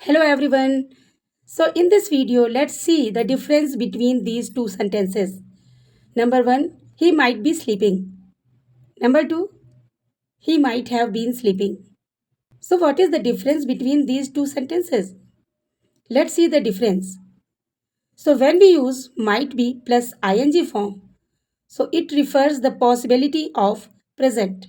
Hello everyone. So in this video, let's see the difference between these two sentences. Number 1, he might be sleeping. Number 2, he might have been sleeping. So what is the difference between these two sentences? Let's see the difference. So when we use might be plus ing form, so it refers the possibility of present.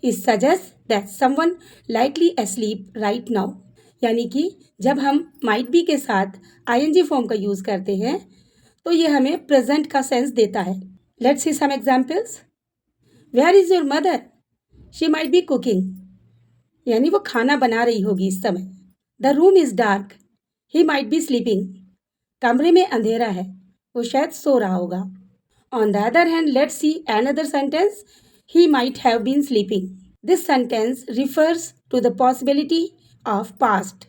It suggests that someone likely asleep right now. यानी कि जब हम might be के साथ ing form का use करते हैं तो ये हमें प्रेजेंट का सेंस देता है. Let's see some examples. Where is your mother? She might be cooking. यानी वो खाना बना रही होगी इस समय. The room is dark. He might be sleeping. कमरे में अंधेरा है, वो शायद सो रहा होगा. On the other hand, let's see another sentence. He might have been sleeping. This sentence refers to the possibility of past.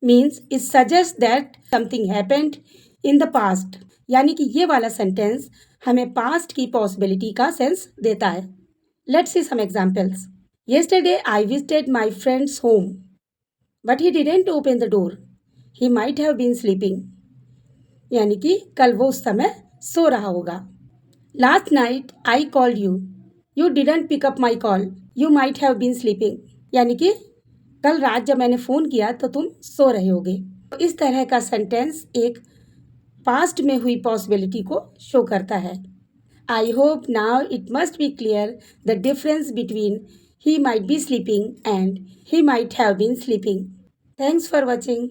Means it suggests that something happened in the past. यानी कि ये वाला सेंटेंस हमें past की possibility का sense देता है. Let's see some examples. Yesterday I visited my friend's home, but he didn't open the door. He might have been sleeping. यानी कि कल वो उस समय सो रहा होगा. Last night I called you. You didn't pick up my call. You might have been sleeping. यानी कि कल रात जब मैंने फ़ोन किया तो तुम सो रहे होगे. तो इस तरह का सेंटेंस एक पास्ट में हुई पॉसिबिलिटी को शो करता है. I hope now it must be clear the difference between he might be sleeping and he might have been sleeping. Thanks for watching.